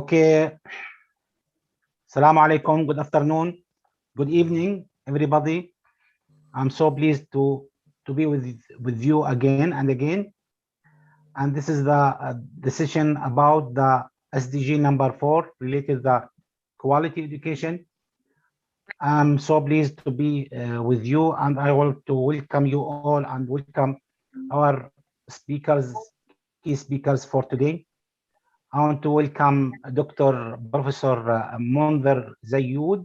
Okay. Assalamu alaikum. Good afternoon. Good evening, everybody. I'm so pleased to be with you again and again. And this is the session about the SDG number 4 related to the quality education. I'm so pleased to be with you, and I want to welcome you all and welcome our speakers, key speakers for today. I want to welcome Dr. Professor Monzer Zayoud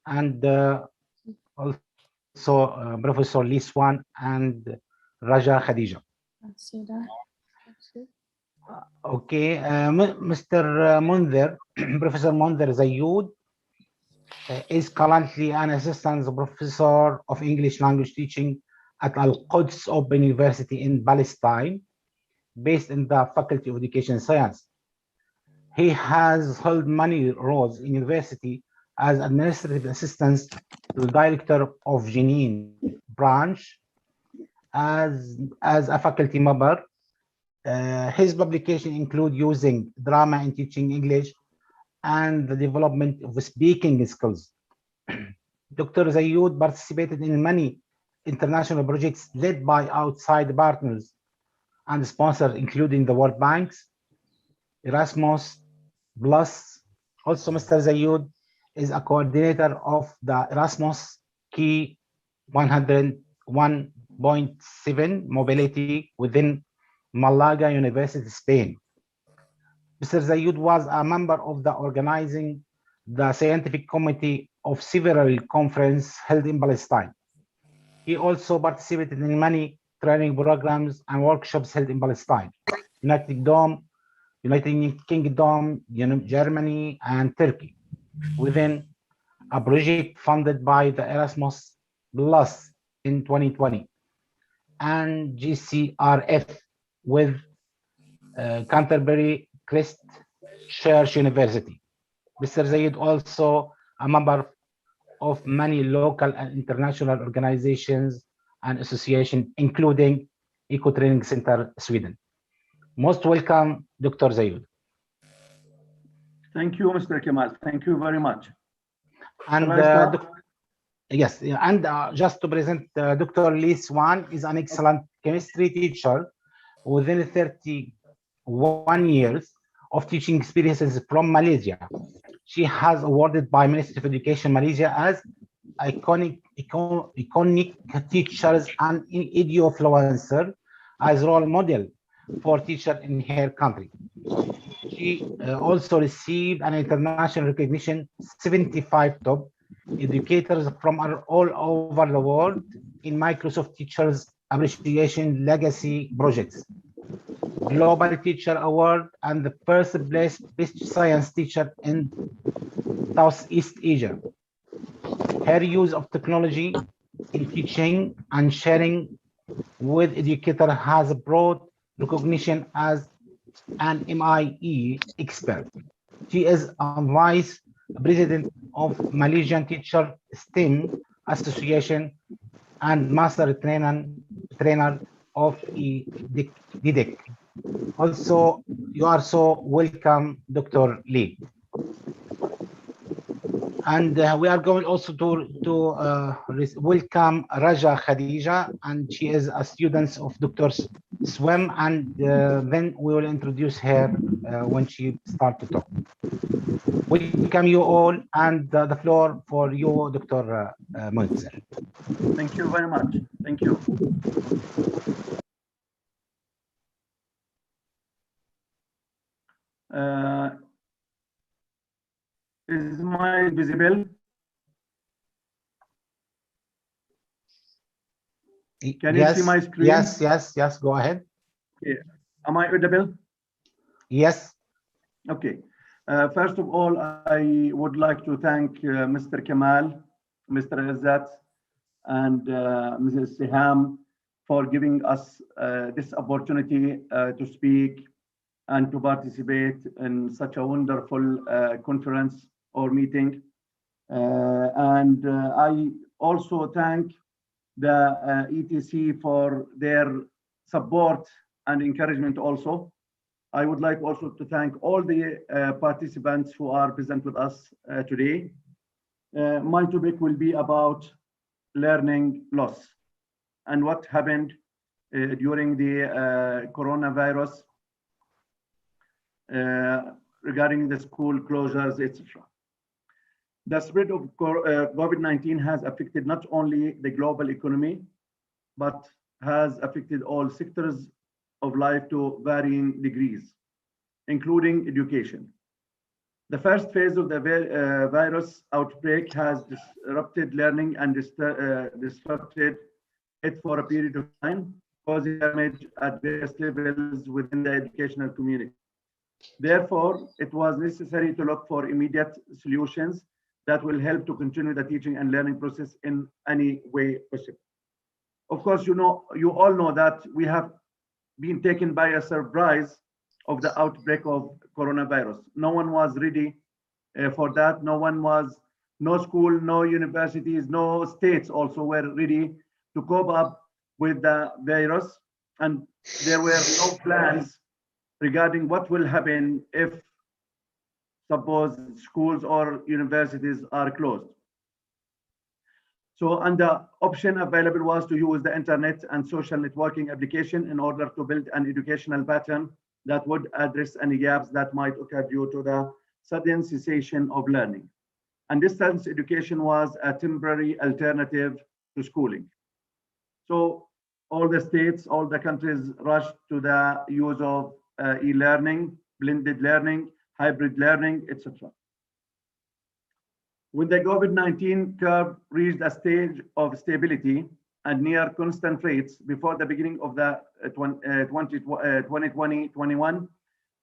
and also Professor Liswan and Raja Khadija. Okay, Mr. Monzer, Professor Monzer Zayoud is currently an assistant professor of English language teaching at Al-Quds Open University in Palestine, based in the Faculty of Education Science. He has held many roles in university as administrative assistant to the director of Jenin branch, as a faculty member. His publication include using drama in teaching English and the development of speaking skills. Dr. Zayoud participated in many international projects led by outside partners and sponsors, including the World Bank's, Erasmus Plus. Also, Mr. Zayoud is a coordinator of the Erasmus Key 101.7 mobility within Malaga University, Spain. Mr. Zayoud was a member of the organizing the scientific committee of several conferences held in Palestine. He also participated in many training programs and workshops held in Palestine, United Kingdom, Germany, and Turkey, within a project funded by the Erasmus Plus in 2020 and GCRF with Canterbury Christ Church University. Mr. Zaid also a member of many local and international organizations and associations, including Eco Training Center Sweden. Most welcome, Dr. Zayoud. Thank you, Mr. Kemal. Thank you very much. And yes, and just to present, Dr. Lee Swan is an excellent chemistry teacher within 31 years of teaching experiences from Malaysia. She has awarded by Ministry of Education Malaysia as iconic teachers and eduinfluencer as role model for teacher in her country. She also received an international recognition, 75 top educators from all over the world in Microsoft Teachers Appreciation Legacy Projects, Global Teacher Award, and the first place Best Science Teacher in Southeast Asia. Her use of technology in teaching and sharing with educators has brought recognition as an MIE expert. She is a vice president of Malaysian Teacher STEM Association and master trainer of DDEC. Also, you are so welcome, Dr. Lee. And we are going also to welcome Raja Khadija, and she is a student of Dr. Swim, and then we will introduce her when she starts to talk. Welcome you all, and the floor for you, Dr. Monzer. Thank you very much. Thank you. Is my visible? Can you see my screen? Yes, go ahead. Yeah. Am I audible? Yes. Okay. First of all, I would like to thank Mr. Kemal, Mr. Izzat, and Mrs. Siham for giving us this opportunity to speak and to participate in such a wonderful conference or meeting. And I also thank the ETC for their support and encouragement also. I would like also to thank all the participants who are present with us today. My topic will be about learning loss and what happened during the coronavirus regarding the school closures, etc. The spread of COVID-19 has affected not only the global economy, but has affected all sectors of life to varying degrees, including education. The first phase of the virus outbreak has disrupted learning and disrupted it for a period of time, causing damage at various levels within the educational community. Therefore, it was necessary to look for immediate solutions that will help to continue the teaching and learning process in any way possible. Of course, you all know that we have been taken by a surprise of the outbreak of coronavirus. No one was ready for that. No school, no universities, no states also were ready to cope up with the virus. And there were no plans regarding what will happen if, suppose, schools or universities are closed. So, and the option available was to use the internet and social networking application in order to build an educational pattern that would address any gaps that might occur due to the sudden cessation of learning. And distance education was a temporary alternative to schooling. So all the states, all the countries rushed to the use of e-learning, blended learning, hybrid learning, etc. When the COVID-19 curve reached a stage of stability and near constant rates before the beginning of the 2020-21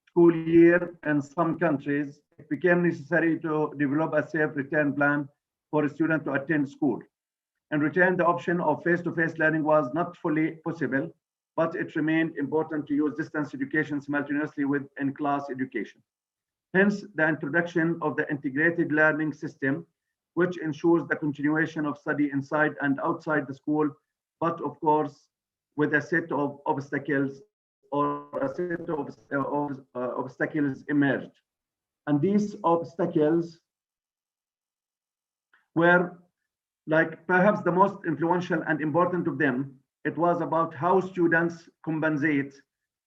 school year in some countries, it became necessary to develop a safe return plan for a student to attend school. In return, the option of face-to-face learning was not fully possible, but it remained important to use distance education simultaneously with in-class education. Hence, the introduction of the integrated learning system, which ensures the continuation of study inside and outside the school, but of course, with a set of obstacles or a set of obstacles emerged. And these obstacles were, like, perhaps the most influential and important of them. It was about how students compensate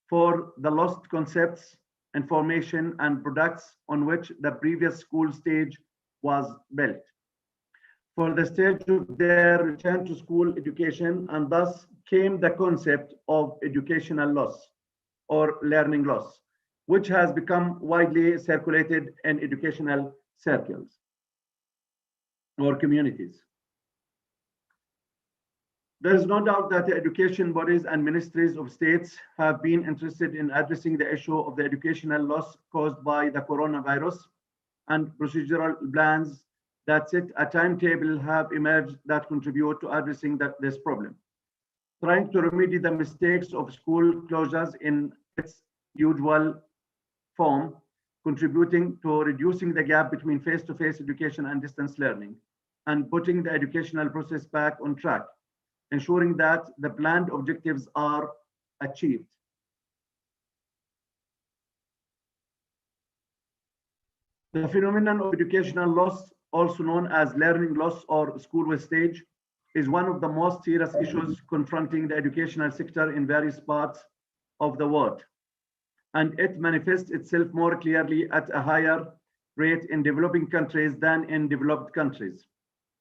for the lost concepts, information, and products on which the previous school stage was built for the stage of their return to school education, and thus came the concept of educational loss or learning loss, which has become widely circulated in educational circles or communities. There is no doubt that the education bodies and ministries of states have been interested in addressing the issue of the educational loss caused by the coronavirus, and procedural plans that set a timetable have emerged that contribute to addressing this problem. Trying to remedy the mistakes of school closures in its usual form, contributing to reducing the gap between face-to-face education and distance learning, and putting the educational process back on track, ensuring that the planned objectives are achieved. The phenomenon of educational loss, also known as learning loss or school wastage, is one of the most serious issues confronting the educational sector in various parts of the world. And it manifests itself more clearly at a higher rate in developing countries than in developed countries.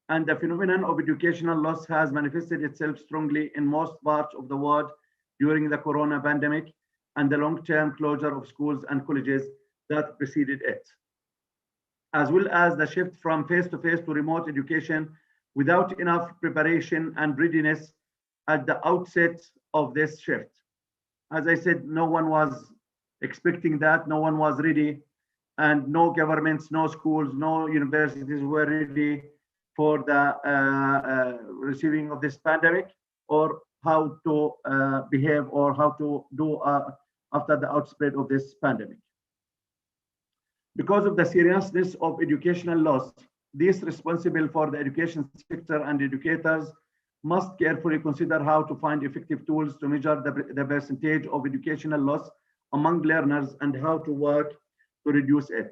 And the phenomenon of educational loss has manifested itself strongly in most parts of the world during the corona pandemic and the long-term closure of schools and colleges that preceded it, as well as the shift from face-to-face to remote education without enough preparation and readiness at the outset of this shift. As I said, no one was expecting that, no one was ready, and no governments, no schools, no universities were ready for the receiving of this pandemic, or how to behave, or how to do after the outbreak of this pandemic. Because of the seriousness of educational loss, those responsible for the education sector and educators must carefully consider how to find effective tools to measure the percentage of educational loss among learners and how to work to reduce it.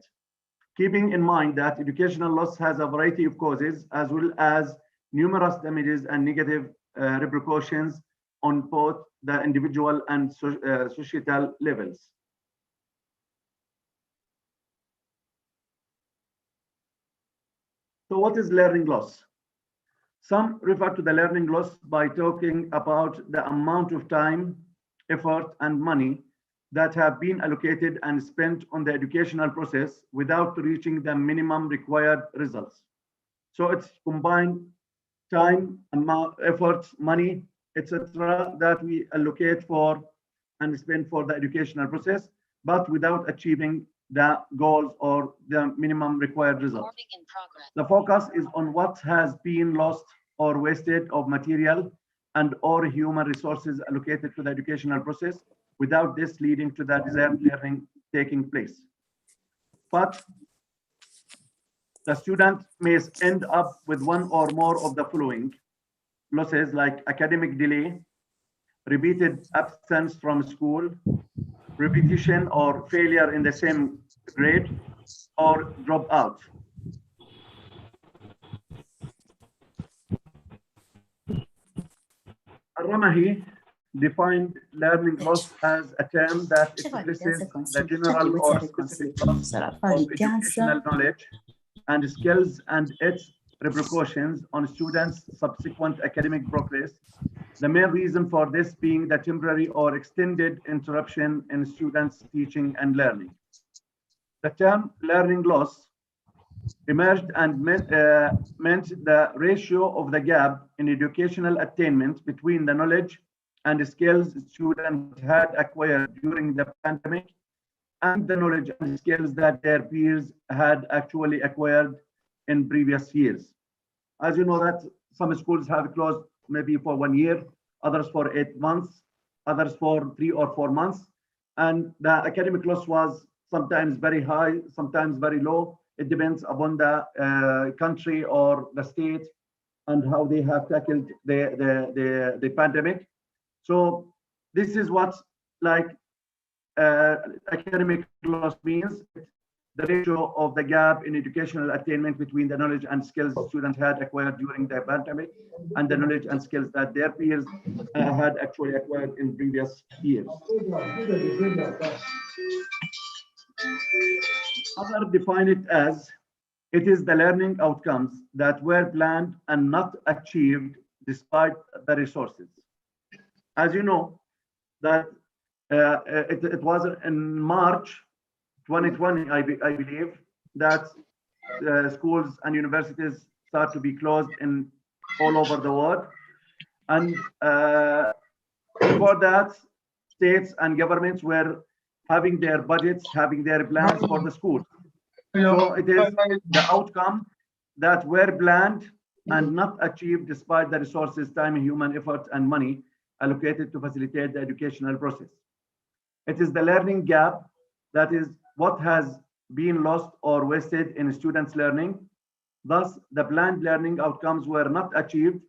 Keeping in mind that educational loss has a variety of causes as well as numerous damages and negative repercussions on both the individual and societal levels. So what is learning loss? Some refer to the learning loss by talking about the amount of time, effort, and money that have been allocated and spent on the educational process without reaching the minimum required results. So it's combined time, amount, effort, money, etc., that we allocate for and spend for the educational process, but without achieving the goals or the minimum required results. The focus is on what has been lost or wasted of material and or human resources allocated to the educational process without this leading to the desired learning taking place. But the student may end up with one or more of the following losses, like academic delay, repeated absence from school, repetition or failure in the same grade, or dropout. Al-Ramahi defined learning loss as a term that expresses the general or specific loss of educational knowledge and skills and its repercussions on students' subsequent academic progress. The main reason for this being the temporary or extended interruption in students' teaching and learning. The term learning loss emerged and meant the ratio of the gap in educational attainment between the knowledge and skills students had acquired during the pandemic and the knowledge and skills that their peers had actually acquired in previous years. As you know that some schools have closed maybe for 1 year, others for 8 months, others for 3 or 4 months. And the academic loss was sometimes very high, sometimes very low. It depends upon the country or the state and how they have tackled the pandemic. So this is what like academic loss means. The ratio of the gap in educational attainment between the knowledge and skills students had acquired during the pandemic and the knowledge and skills that their peers had actually acquired in previous years. Others define it as it is the learning outcomes that were planned and not achieved despite the resources. As you know, that it was in March 2020, I believe, that schools and universities start to be closed in all over the world. And before that, states and governments were having their budgets, having their plans for the schools. So it is the outcome that were planned and not achieved despite the resources, time, human effort, and money allocated to facilitate the educational process. It is the learning gap that is what has been lost or wasted in students' learning. Thus, the planned learning outcomes were not achieved.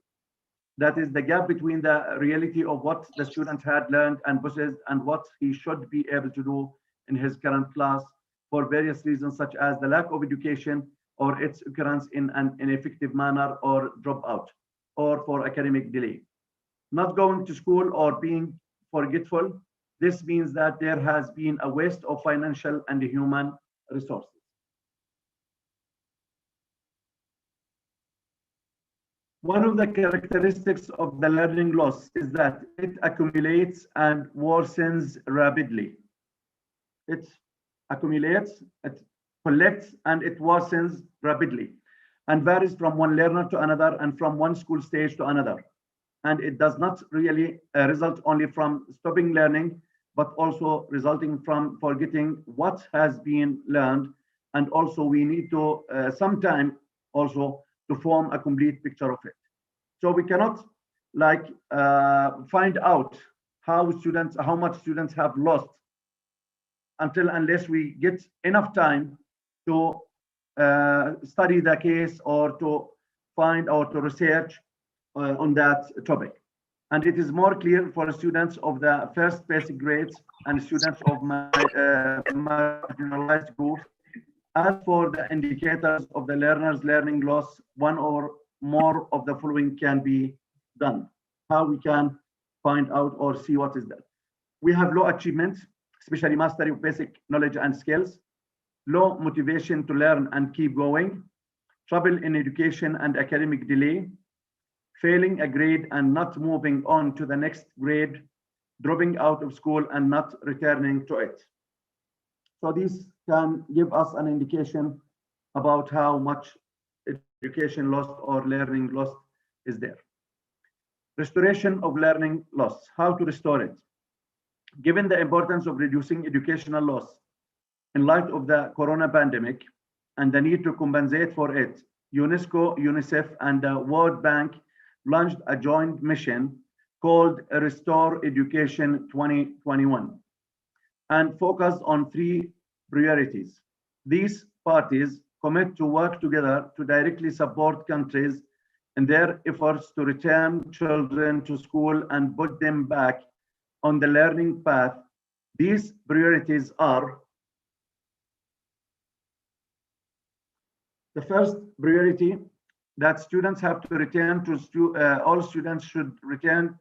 That is the gap between the reality of what the student had learned and possessed and what he should be able to do in his current class for various reasons, such as the lack of education or its occurrence in an ineffective manner or dropout or for academic delay. Not going to school or being forgetful. This means that there has been a waste of financial and human resources. One of the characteristics of the learning loss is that it accumulates and worsens rapidly. It accumulates, it collects, and it worsens rapidly and varies from one learner to another and from one school stage to another. And it does not really result only from stopping learning, but also resulting from forgetting what has been learned. And also we need to sometime also to form a complete picture of it. So we cannot like find out how much students have lost unless we get enough time to study the case or to find or to research on that topic. And it is more clear for students of the first basic grades and students of marginalized groups. As for the indicators of the learner's learning loss, one or more of the following can be done. How we can find out or see what is that? We have low achievement, especially mastery of basic knowledge and skills, low motivation to learn and keep going, trouble in education and academic delay, failing a grade and not moving on to the next grade, dropping out of school and not returning to it. So these can give us an indication about how much education lost or learning lost is there. Restoration of learning loss, how to restore it. Given the importance of reducing educational loss in light of the corona pandemic and the need to compensate for it, UNESCO, UNICEF, and the World Bank launched a joint mission called Restore Education 2021 and focused on 3 priorities. These parties commit to work together to directly support countries in their efforts to return children to school and put them back on the learning path. These priorities are: the first priority, that students have to return to all students should return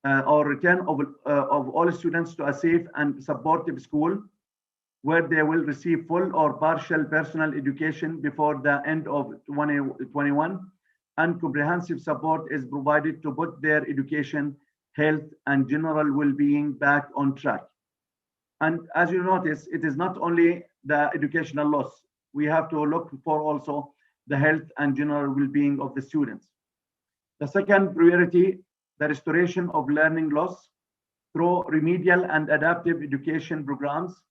return of all students to a safe and supportive school where they will receive full or partial personal education before the end of 2021, and comprehensive support is provided to put their education, health, and general well-being back on track. And as you notice, it is not only the educational loss. We have to look for also the health and general well-being of the students. The second priority, the restoration of learning loss through remedial and adaptive education programs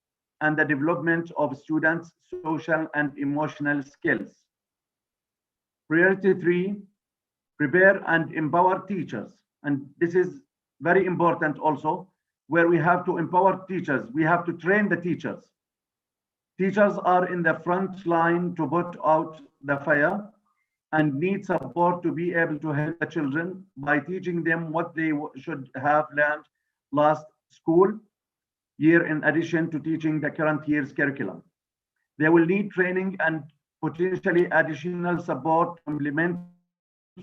and the development of students' social and emotional skills. Priority 3, prepare and empower teachers. And this is very important also, where we have to empower teachers. We have to train the teachers. Teachers are in the front line to put out the fire and need support to be able to help the children by teaching them what they should have learned last school year in addition to teaching the current year's curriculum. They will need training and potentially additional support to implement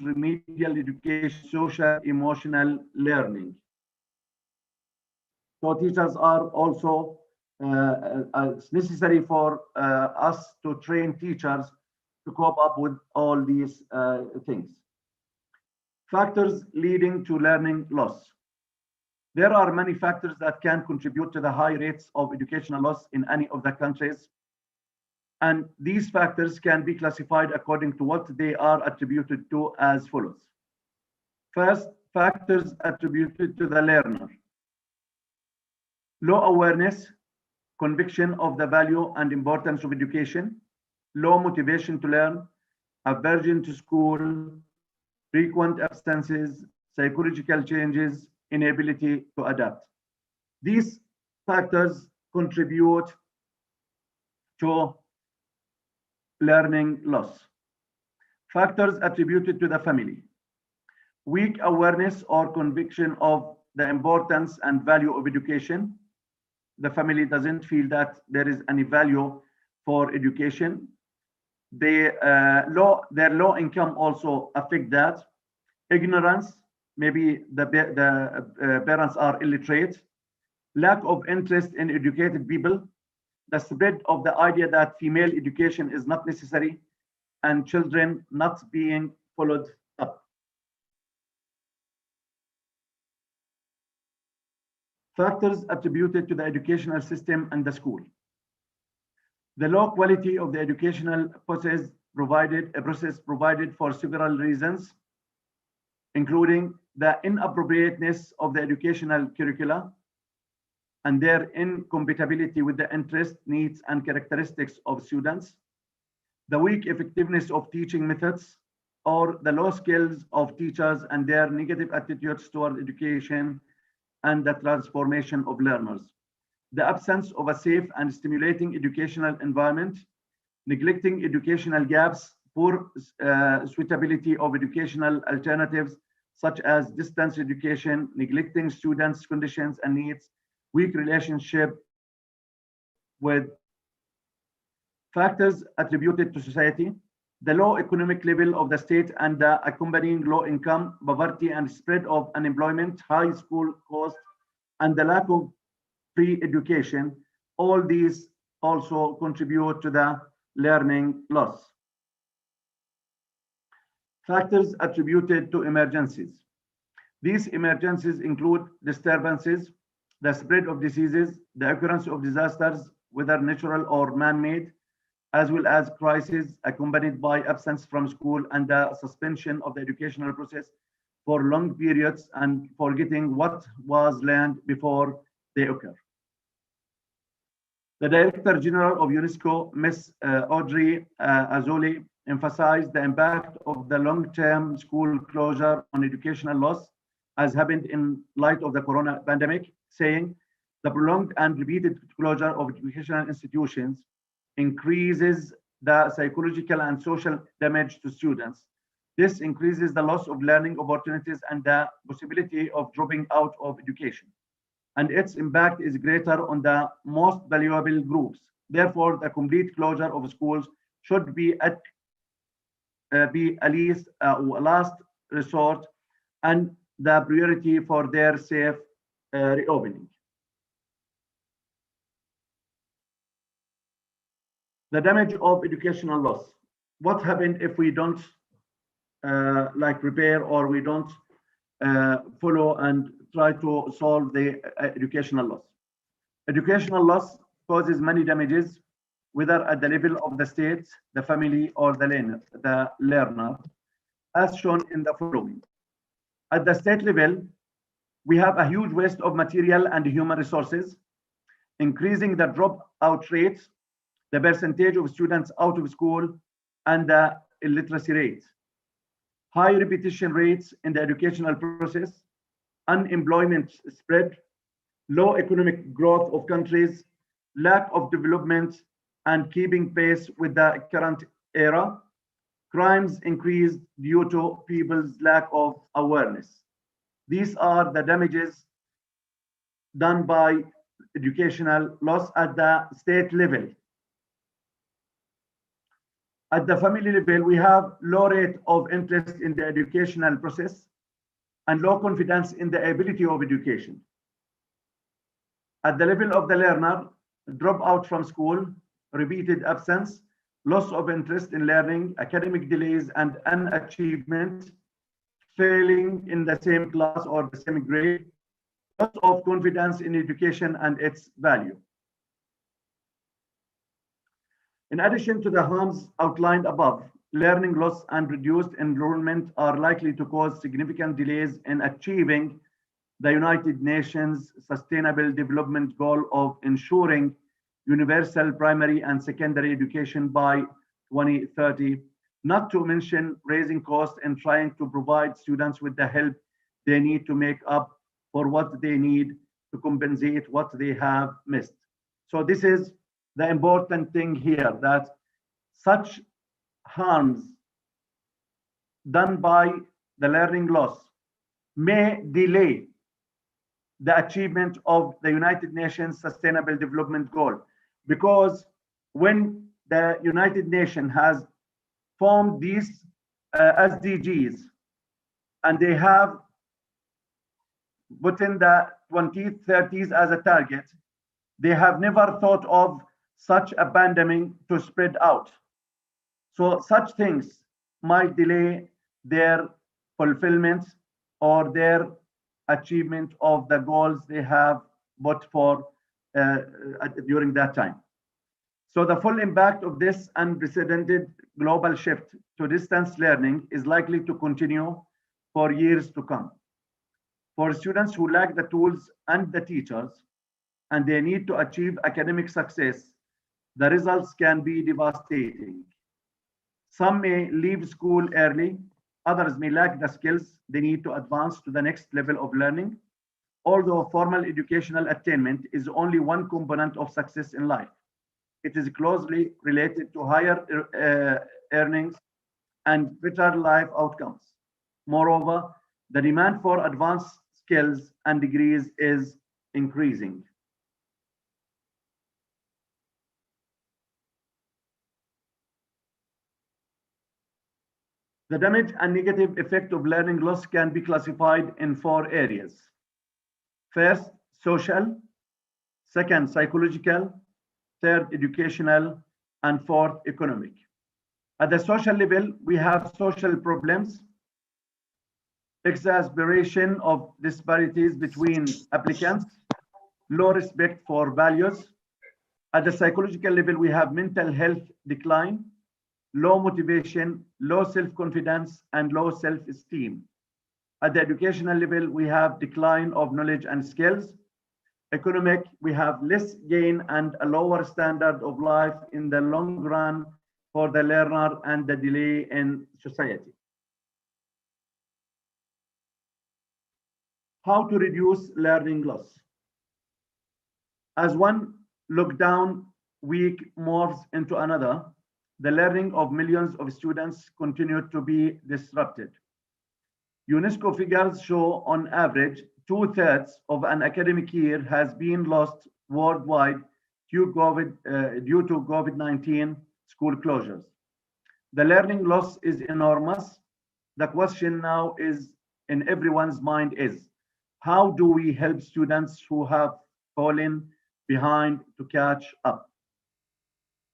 remedial education, social, emotional learning. So teachers are also, it's necessary for us to train teachers to cope up with all these things. Factors leading to learning loss. There are many factors that can contribute to the high rates of educational loss in any of the countries. And these factors can be classified according to what they are attributed to as follows. First, factors attributed to the learner. Low awareness, conviction of the value and importance of education, low motivation to learn, aversion to school, frequent absences, psychological changes, inability to adapt. These factors contribute to learning loss. Factors attributed to the family. Weak awareness or conviction of the importance and value of education. The family doesn't feel that there is any value for education. Their low income also affect that. Ignorance, maybe the parents are illiterate. Lack of interest in educated people. The spread of the idea that female education is not necessary, and children not being followed up. Factors attributed to the educational system and the school. The low quality of the educational process provided for several reasons, including the inappropriateness of the educational curricula and their incompatibility with the interests, needs, and characteristics of students, the weak effectiveness of teaching methods, or the low skills of teachers and their negative attitudes toward education and the transformation of learners, the absence of a safe and stimulating educational environment, neglecting educational gaps, poor suitability of educational alternatives such as distance education, neglecting students' conditions and needs, weak relationship with factors attributed to society, the low economic level of the state and the accompanying low income, poverty, and spread of unemployment, high school costs, and the lack of free education, all these also contribute to the learning loss. Factors attributed to emergencies. These emergencies include disturbances, the spread of diseases, the occurrence of disasters, whether natural or man-made, as well as crises accompanied by absence from school and the suspension of the educational process for long periods and forgetting what was learned before they occur. The Director General of UNESCO, Ms. Audrey Azoulay, emphasized the impact of the long-term school closure on educational loss as happened in light of the corona pandemic, saying the prolonged and repeated closure of educational institutions increases the psychological and social damage to students. This increases the loss of learning opportunities and the possibility of dropping out of education. And its impact is greater on the most valuable groups. Therefore, the complete closure of schools should be at least a last resort and the priority for their safe reopening. The damage of educational loss. What happens if we don't like repair or we don't follow and try to solve the educational loss? Educational loss causes many damages, whether at the level of the state, the family, or the learner, as shown in the following. At the state level, we have a huge waste of material and human resources, increasing the dropout rates, the percentage of students out of school, and the illiteracy rate. High repetition rates in the educational process, unemployment spread, low economic growth of countries, lack of development, and keeping pace with the current era. Crimes increase due to people's lack of awareness. These are the damages done by educational loss at the state level. At the family level, we have low rate of interest in the educational process and low confidence in the ability of education. At the level of the learner, dropout from school, repeated absence, loss of interest in learning, academic delays and unachievement, failing in the same class or the same grade, loss of confidence in education and its value. In addition to the harms outlined above, learning loss and reduced enrollment are likely to cause significant delays in achieving the United Nations Sustainable Development Goal of ensuring universal primary and secondary education by 2030, not to mention raising costs and trying to provide students with the help they need to make up for what they need to compensate what they have missed. So this is the important thing here, that such harms done by the learning loss may delay the achievement of the United Nations Sustainable Development Goal, because when the United Nations has formed these SDGs and they have put in the 2030s as a target, they have never thought of such a pandemic to spread out. So such things might delay their fulfillment or their achievement of the goals they have put for during that time. So the full impact of this unprecedented global shift to distance learning is likely to continue for years to come. For students who lack the tools and the teachers, and they need to achieve academic success, the results can be devastating. Some may leave school early, others may lack the skills they need to advance to the next level of learning. Although formal educational attainment is only one component of success in life, it is closely related to higher earnings and better life outcomes. Moreover, The demand for advanced skills and degrees is increasing. The damage and negative effect of learning loss can be classified in 4 areas. First, social. Second, psychological. Third, educational. And fourth, economic. At the social level, we have social problems, exacerbation of disparities between applicants, low respect for values. At the psychological level, we have mental health decline, low motivation, low self-confidence, and low self-esteem. At the educational level, we have decline of knowledge and skills. Economic, we have less gain and a lower standard of life in the long run for the learner and the delay in society. How to reduce learning loss? As one lockdown week morphs into another, the learning of millions of students continued to be disrupted. UNESCO figures show on average 2/3 of an academic year has been lost worldwide due to COVID-19 school closures. The learning loss is enormous. The question now is in everyone's mind is, how do we help students who have fallen behind to catch up?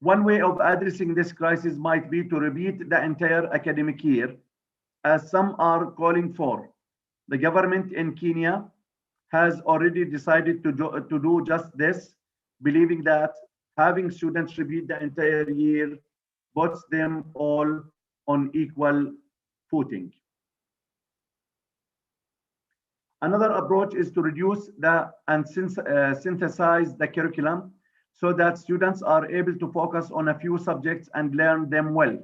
One way of addressing this crisis might be to repeat the entire academic year, as some are calling for. The government in Kenya has already decided to do just this, believing that having students repeat the entire year puts them all on equal footing. Another approach is to reduce and synthesize the curriculum so that students are able to focus on a few subjects and learn them well,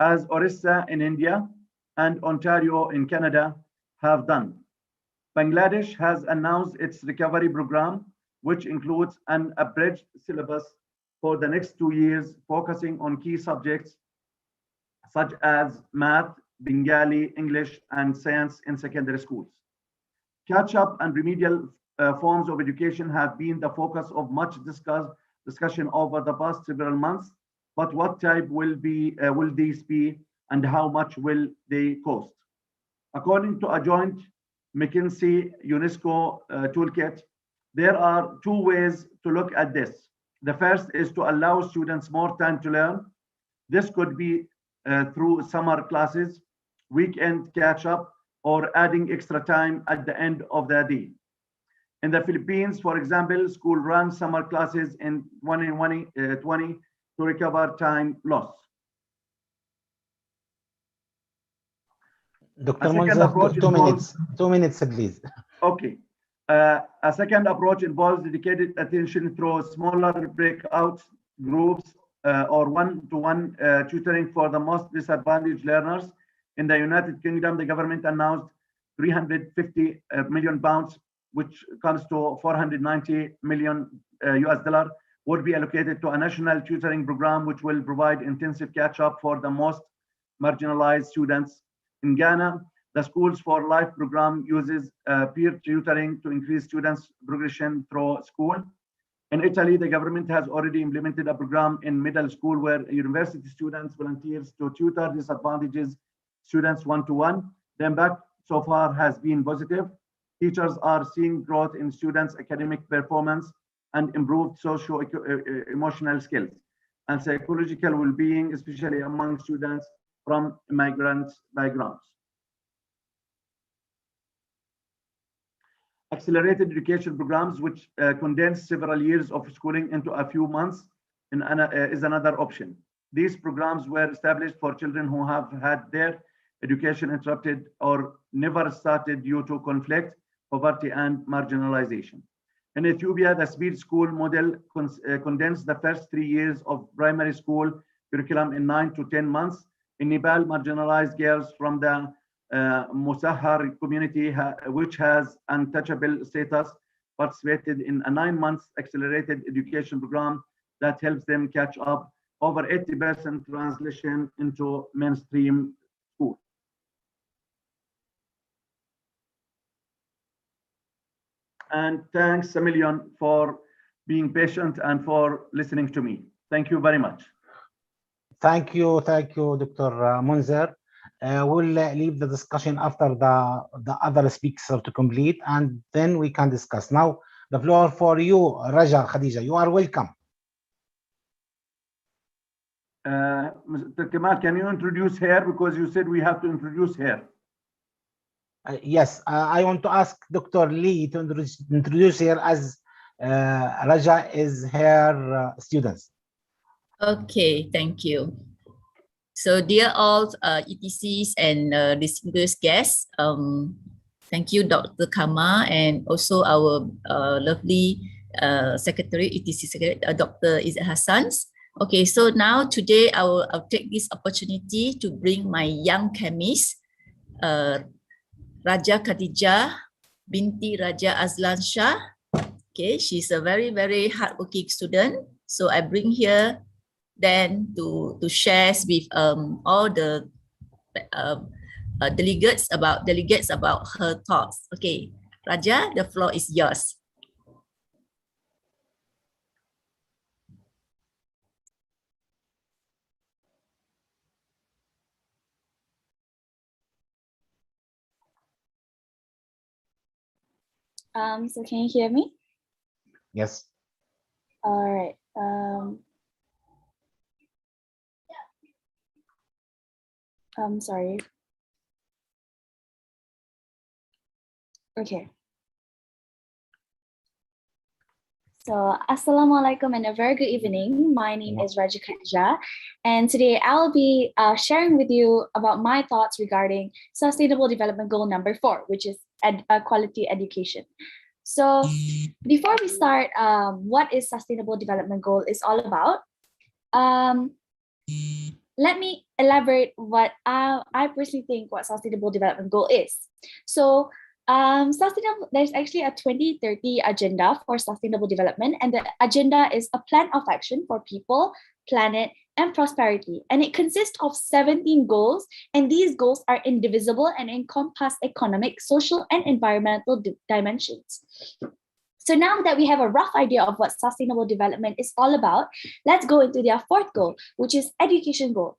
as Orissa in India and Ontario in Canada have done. Bangladesh has announced its recovery program, which includes an abridged syllabus for the next 2 years, focusing on key subjects such as math, Bengali, English, and science in secondary schools. Catch-up and remedial forms of education have been the focus of much discussion over the past several months, but what type will these be and how much will they cost? According to a joint McKinsey UNESCO toolkit, there are 2 ways to look at this. The first is to allow students more time to learn. This could be through summer classes, weekend catch-up, or adding extra time at the end of the day. In the Philippines, for example, school runs summer classes in 2020 to recover time lost. Dr. Monzer, 2 minutes, please. Okay. A second approach involves dedicated attention through smaller breakout groups or one-to-one tutoring for the most disadvantaged learners. In the United Kingdom, the government announced 350 million pounds, which comes to 490 million US dollar, would be allocated to a national tutoring program, which will provide intensive catch-up for the most marginalized students. In Ghana, the Schools for Life program uses peer tutoring to increase students' progression through school. In Italy, the government has already implemented a program in middle school where university students volunteers to tutor disadvantaged students one-to-one. The impact so far has been positive. Teachers are seeing growth in students' academic performance and improved socio-emotional skills and psychological well-being, especially among students from immigrant backgrounds. Accelerated education programs, which condense several years of schooling into a few months, is another option. These programs were established for children who have had their education interrupted or never started due to conflict, poverty, and marginalization. In Ethiopia, the speed school model condensed the first 3 years of primary school curriculum in 9 to 10 months. In Nepal, marginalized girls from the Musahar community, which has untouchable status, participated in a 9-month accelerated education program that helps them catch up. Over 80% translation into mainstream school. And thanks a million for being patient and for listening to me. Thank you very much. Thank you, Dr. Munzer. We'll leave the discussion after the other speakers to complete, and then we can discuss. Now, the floor for you, Raja Khadija. You are welcome. Mr. Kamal, can you introduce her? Because you said we have to introduce her. Yes, I want to ask Dr. Lee to introduce her as Raja is her students. Okay, thank you. So dear all ETCs and distinguished guests, thank you, Dr. Kama, and also our lovely Secretary, ETC Secretary, Dr. Izzat Hassan. Okay, so now today I'll take this opportunity to bring my young chemist, Raja Khadijah binti Raja Azlan Shah. Okay, she's a very, very hardworking student. So I bring here then to share with all the delegates about her thoughts. Okay, Raja, the floor is yours. So can you hear me? Yes. All right. I'm sorry. Okay. So, Assalamualaikum and a very good evening. My name is Raja Khadijah, and today I'll be sharing with you about my thoughts regarding Sustainable Development Goal number 4, which is quality education. So, before we start, what is Sustainable Development Goal is all about? Let me elaborate what I personally think what Sustainable Development Goal is. So, there's actually a 2030 agenda for sustainable development, and the agenda is a plan of action for people, planet, and prosperity. And it consists of 17 goals, and these goals are indivisible and encompass economic, social, and environmental dimensions. So now that we have a rough idea of what sustainable development is all about, let's go into their fourth goal, which is education goal.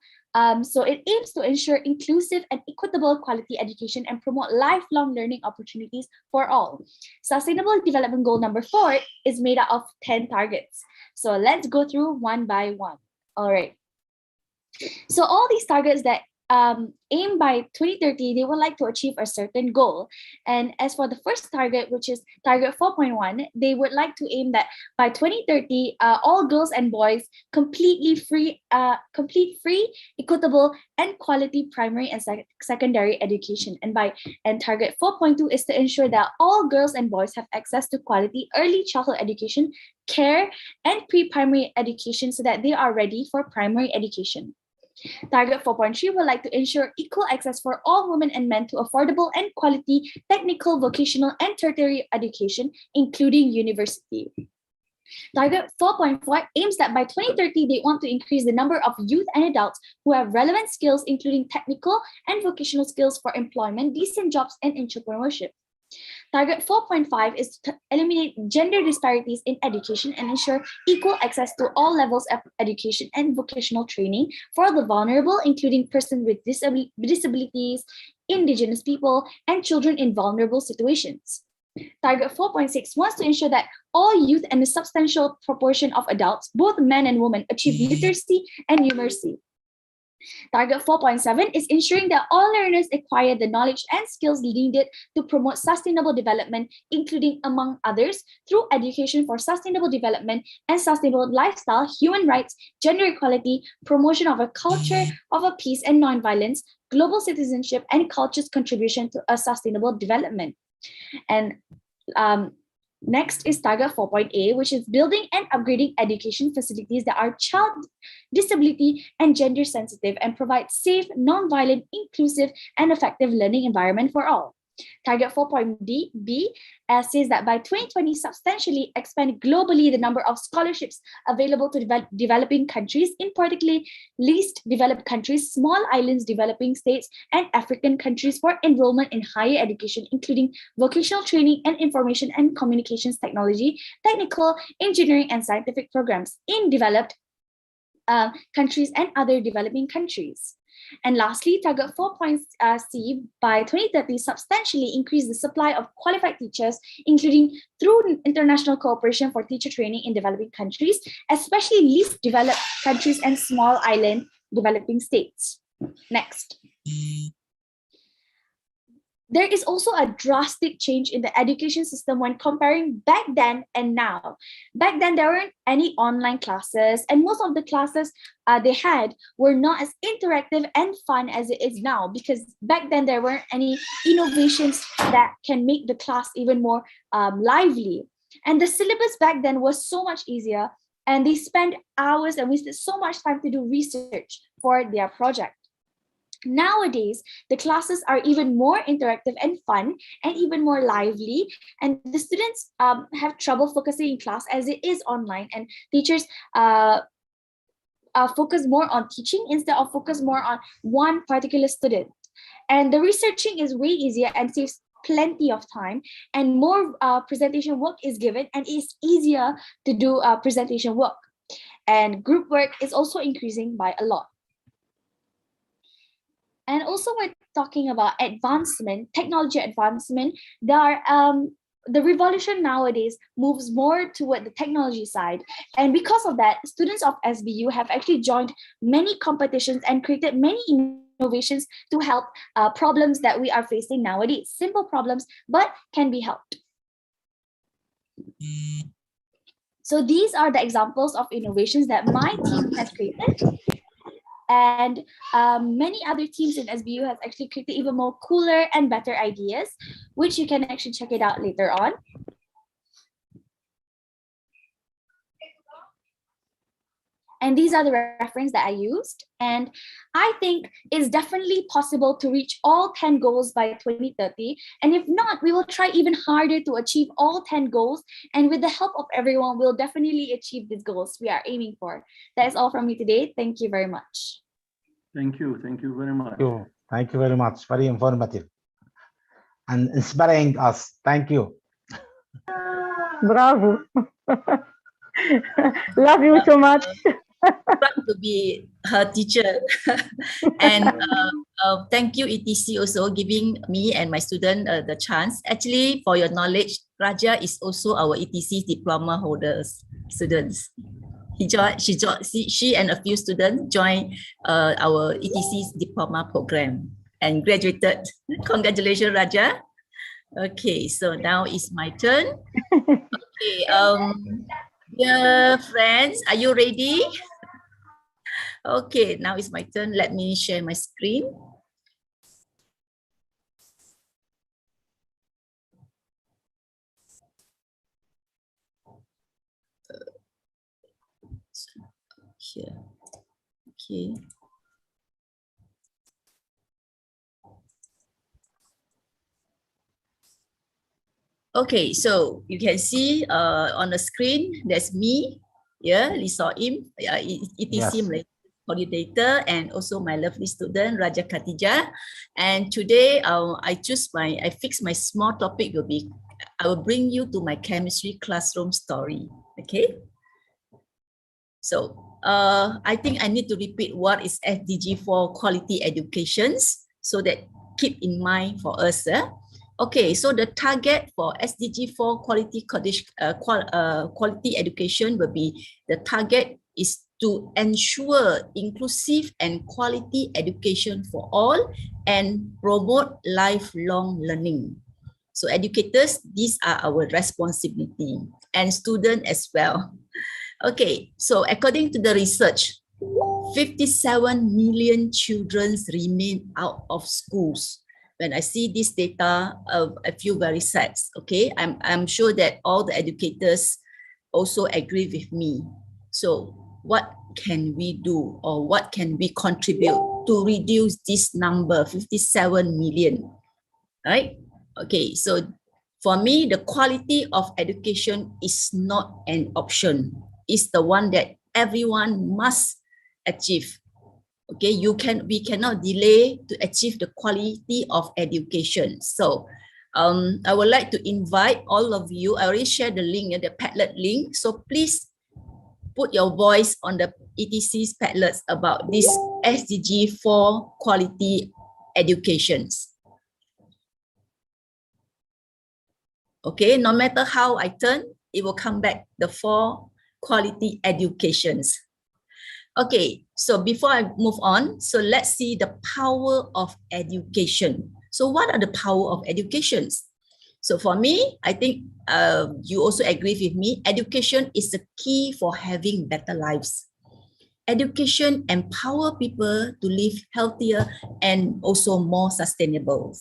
So it aims to ensure inclusive and equitable quality education and promote lifelong learning opportunities for all. Sustainable Development Goal number 4 is made up of 10 targets. So let's go through one by one. All right. So all these targets that aim by 2030, they would like to achieve a certain goal. And as for the first target, which is target 4.1, they would like to aim that by 2030, all girls and boys complete free, equitable, and quality primary and secondary education. And target 4.2 is to ensure that all girls and boys have access to quality early childhood education, care, and pre-primary education so that they are ready for primary education. Target 4.3 would like to ensure equal access for all women and men to affordable and quality technical, vocational, and tertiary education, including university. Target 4.4 aims that by 2030, they want to increase the number of youth and adults who have relevant skills, including technical and vocational skills for employment, decent jobs, and entrepreneurship. Target 4.5 is to eliminate gender disparities in education and ensure equal access to all levels of education and vocational training for the vulnerable, including persons with disabilities, indigenous people, and children in vulnerable situations. Target 4.6 wants to ensure that all youth and a substantial proportion of adults, both men and women, achieve literacy and numeracy. Target 4.7 is ensuring that all learners acquire the knowledge and skills needed to promote sustainable development, including, among others, through education for sustainable development and sustainable lifestyle, human rights, gender equality, promotion of a culture of a peace and nonviolence, global citizenship, and culture's contribution to a sustainable development. And next is target 4.A, which is building and upgrading education facilities that are child, disability, and gender sensitive and provide safe, non-violent, inclusive, and effective learning environment for all. Target 4.B says that by 2020, substantially expand globally the number of scholarships available to developing countries, in particularly least developed countries, small islands, developing states, and African countries for enrollment in higher education, including vocational training and information and communications technology, technical, engineering, and scientific programs in developed countries and other developing countries. And lastly, target 4.C by 2030 substantially increase the supply of qualified teachers, including through international cooperation for teacher training in developing countries, especially least developed countries and small island developing states. Next. There is also a drastic change in the education system when comparing back then and now. Back then, there weren't any online classes, and most of the classes they had were not as interactive and fun as it is now, because back then there weren't any innovations that can make the class even more lively. And the syllabus back then was so much easier, and they spent hours and wasted so much time to do research for their project. Nowadays, the classes are even more interactive and fun and even more lively, and the students have trouble focusing in class as it is online, and teachers focus more on teaching instead of focus more on one particular student. And the researching is way easier and saves plenty of time, and more presentation work is given, and it's easier to do presentation work. And group work is also increasing by a lot. And also, we're talking about advancement, technology advancement. There are the revolution nowadays moves more toward the technology side. And because of that, students of SBU have actually joined many competitions and created many innovations to help problems that we are facing nowadays. Simple problems, but can be helped. So these are the examples of innovations that my team has created. And many other teams in SBU have actually created even more cooler and better ideas, which you can actually check it out later on. And these are the references that I used. And I think it's definitely possible to reach all 10 goals by 2030. And if not, we will try even harder to achieve all 10 goals. And with the help of everyone, we'll definitely achieve these goals we are aiming for. That is all from me today. Thank you very much. Thank you. Thank you very much. Thank you very much. Very informative and inspiring us. Thank you. Bravo. Love you so much. Proud to be her teacher. And thank you, ETC, also giving me and my student the chance. Actually, for your knowledge, Raja is also our ETC diploma holders, students. She and a few students joined our ETC's diploma program and graduated. Congratulations, Raja. Okay, so now it's my turn. Okay, dear friends, are you ready? Okay, now it's my turn. Let me share my screen. Here. Okay. Okay, so you can see on the screen, there's me, yeah, Lisa Im, ETC Malaysia coordinator, and also my lovely student, Raja Khatijah. And today I fix my small topic will be, I will bring you to my chemistry classroom story, okay? So I think I need to repeat what is SDG for quality educations, so that keep in mind for us. Okay, so the target for SDG for quality education will be, the target is to ensure inclusive and quality education for all and promote lifelong learning. So educators, these are our responsibility, and students as well. Okay, so according to the research, 57 million children remain out of schools. When I see this data, I feel very sad. Okay, I'm sure that all the educators also agree with me. So what can we do, or what can we contribute to reduce this number, 57 million, right? Okay, so for me, the quality of education is not an option. It's the one that everyone must achieve. Okay, we cannot delay to achieve the quality of education. So I would like to invite all of you. I already shared the link, the Padlet link. So please put your voice on the ETC's Padlets about this SDG for quality educations. Okay, no matter how I turn, it will come back the 4 quality educations. Okay, so before I move on, so let's see the power of education. So what are the power of educations? So for me, I think you also agree with me, education is the key for having better lives. Education empower people to live healthier and also more sustainable.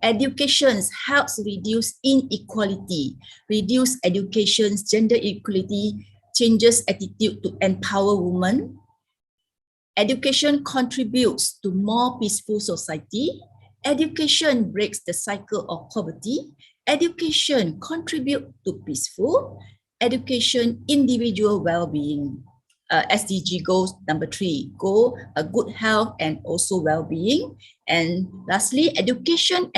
Education helps reduce inequality, reduce education's gender equality, changes attitude to empower women. Education contributes to more peaceful society. Education breaks the cycle of poverty. Education contributes to peaceful. Education, individual well-being. SDG goals number 3, goal good health and also well-being. And lastly, education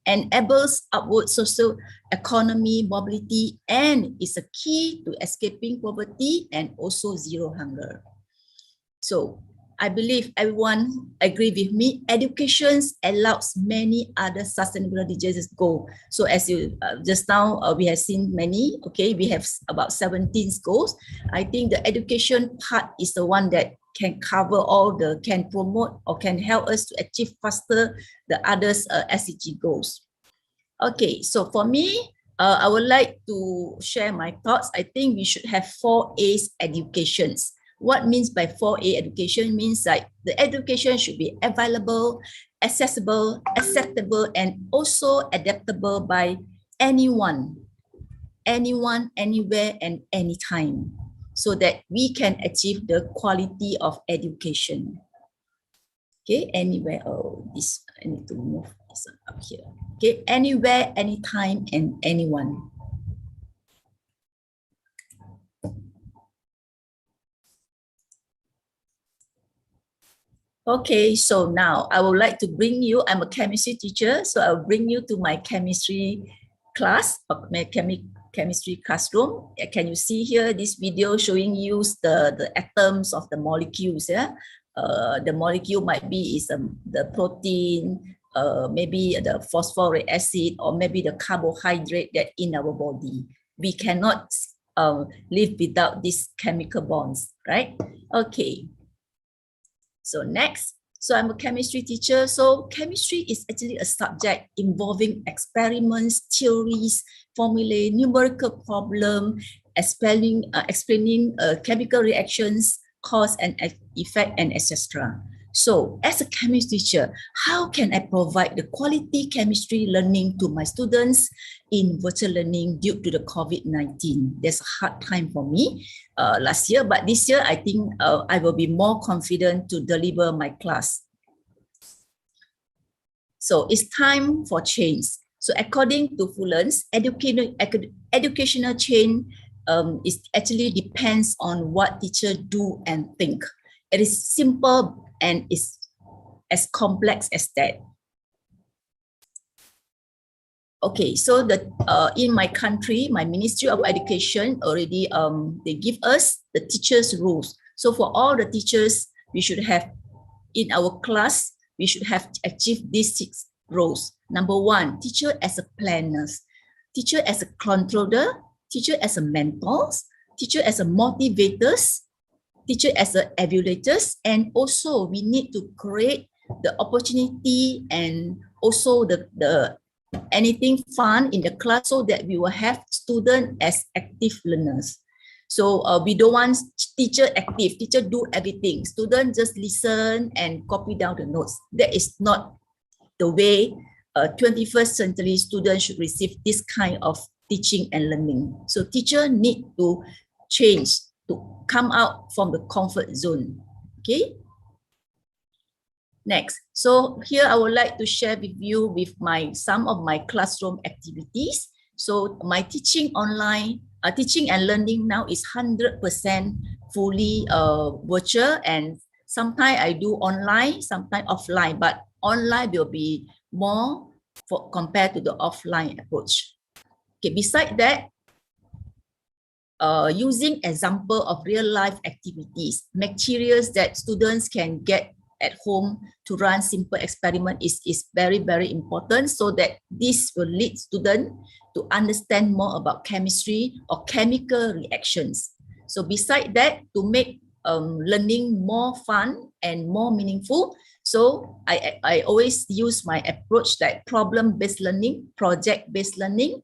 enables upward social economy mobility and is a key to escaping poverty and also zero hunger. So I believe everyone agree with me. Education allows many other sustainability goals. So as you just now we have seen many. Okay, we have about 17 goals. I think the education part is the one that can cover all the can promote or can help us to achieve faster the others SDG goals. Okay, so for me, I would like to share my thoughts. I think we should have 4 A's educations. What means by 4A education means like the education should be available, accessible, acceptable, and also adaptable by anyone, anywhere, and anytime, so that we can achieve the quality of education. Okay, anywhere. Oh, this I need to move this up here. Okay, anywhere, anytime, and anyone. Okay, so now I would like to bring you, I'm a chemistry teacher, so I'll bring you to my chemistry class, my chemistry classroom. Can you see here this video showing you the atoms of the molecules? Yeah, the molecule might be the protein, maybe the phosphoric acid, or maybe the carbohydrate that in our body. We cannot live without these chemical bonds, right? Okay. So next, so I'm a chemistry teacher. So chemistry is actually a subject involving experiments, theories, formulae, numerical problem, explaining chemical reactions, cause and effect, and etc. So as a chemistry teacher, how can I provide the quality chemistry learning to my students in virtual learning due to the COVID-19? There's a hard time for me last year, but this year I think I will be more confident to deliver my class. So it's time for change. So according to Fuller's, educational change is actually depends on what teachers do and think. It is simple and is as complex as that. Okay, so in my country, my Ministry of Education already they give us the teachers' rules. So for all the teachers, we should have in our class, we should have achieved these 6 roles. Number 1, teacher as a planners, teacher as a controller, teacher as a mentors, teacher as a motivators, teacher as a evaluators, and also we need to create the opportunity and also the anything fun in the class so that we will have students as active learners. So we don't want teacher active, teacher do everything. Students just listen and copy down the notes. That is not the way 21st century students should receive this kind of teaching and learning. So teacher need to change, to come out from the comfort zone. Okay. Next, so here I would like to share with you with some of my classroom activities. So my teaching online, teaching and learning now is 100% fully virtual, and sometimes I do online, sometimes offline, but online will be more compared to the offline approach. Okay, beside that, using example of real life activities, materials that students can get at home to run simple experiment is very, very important, so that this will lead students to understand more about chemistry or chemical reactions. So beside that, to make learning more fun and more meaningful, so I always use my approach like problem-based learning, project-based learning,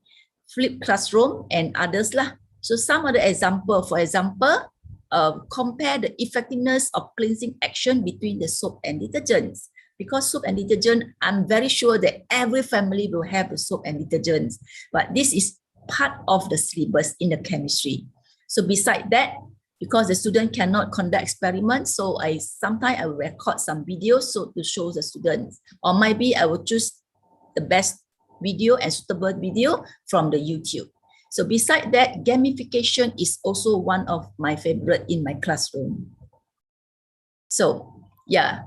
flipped classroom, and others lah. So some of the example, for example, compare the effectiveness of cleansing action between the soap and detergents. Because soap and detergent, I'm very sure that every family will have the soap and detergents, but this is part of the syllabus in the chemistry. So beside that, because the student cannot conduct experiments, so sometimes I will record some videos so to show the students, or maybe I will choose the best video and suitable video from the YouTube. So beside that, gamification is also one of my favorite in my classroom. So yeah,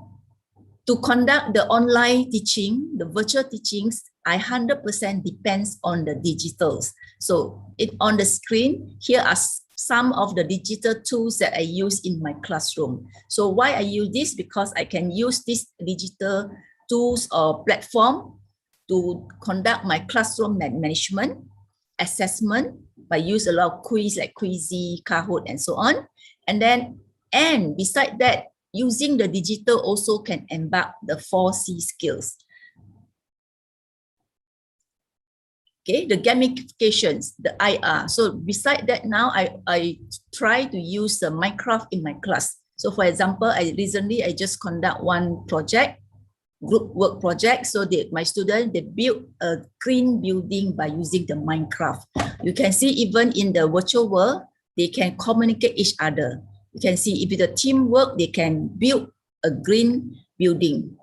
to conduct the online teaching, the virtual teachings, I 100% depends on the digitals. So on the screen, here are some of the digital tools that I use in my classroom. So why I use this? Because I can use these digital tools or platform to conduct my classroom management, assessment, by use a lot of quiz like Quizzy, Kahoot, and so on. And beside that, using the digital also can embark the 4C skills. Okay, the gamifications, the IR. So beside that, now I try to use the Minecraft in my class. So for example, recently I just conduct one project, group work project. So my students, they built a green building by using the Minecraft. You can see even in the virtual world, they can communicate each other. You can see if it's a teamwork, they can build a green building.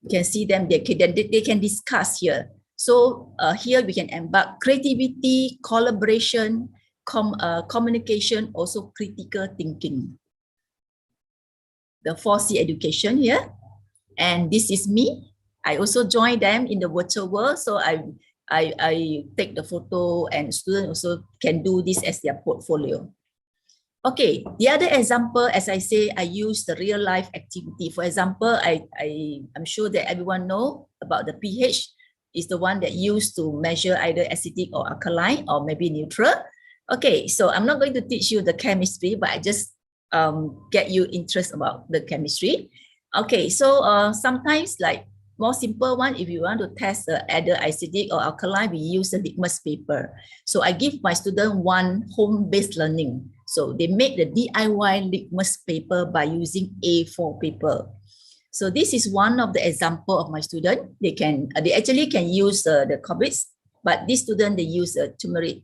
You can see them, they can discuss here. So here we can embark creativity, collaboration, communication, also critical thinking. The 4C education here. And this is me. I also join them in the virtual world. So I take the photo, and students also can do this as their portfolio. Okay, the other example, as I say, I use the real life activity. For example, I'm sure that everyone know about the pH is the one that used to measure either acidic or alkaline or maybe neutral. Okay, so I'm not going to teach you the chemistry, but I just get you interest about the chemistry. Okay, so sometimes like more simple one, if you want to test either acidic or alkaline, we use a litmus paper. So I give my student one home-based learning. So they make the DIY litmus paper by using A4 paper. So this is one of the example of my student. They actually can use the corbits, but this student, they use turmeric.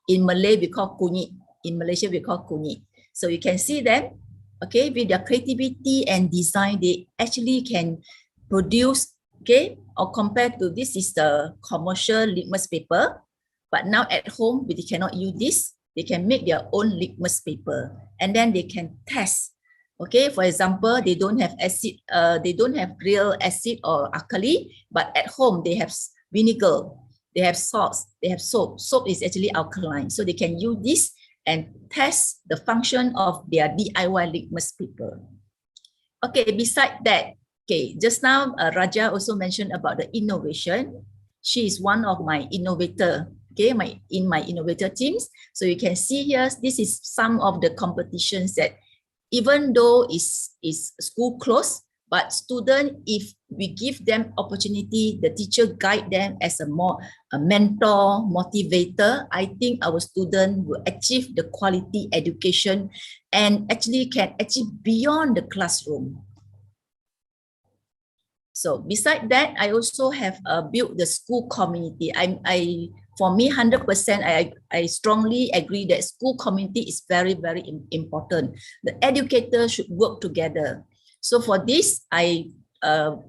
In Malay, we call kunyit. In Malaysia, we call kunyit. So you can see them. Okay, with their creativity and design, they actually can produce, okay, or compared to this is the commercial litmus paper, but now at home, they cannot use this. They can make their own litmus paper, and then they can test. Okay, for example, they don't have acid, they don't have real acid or alkali, but at home, they have vinegar, they have salts, they have soap. Soap is actually alkaline, so they can use this and test the function of their DIY litmus paper. Okay, beside that, okay, just now Raja also mentioned about the innovation. She is one of my innovator, okay, in my innovator teams. So you can see here, this is some of the competitions that even though is school closed, but student, if we give them opportunity, the teacher guide them as a mentor, motivator, I think our student will achieve the quality education and actually can achieve beyond the classroom. So beside that, I also have built the school community. For me, 100%, I strongly agree that school community is very, very important. The educators should work together. So for this, I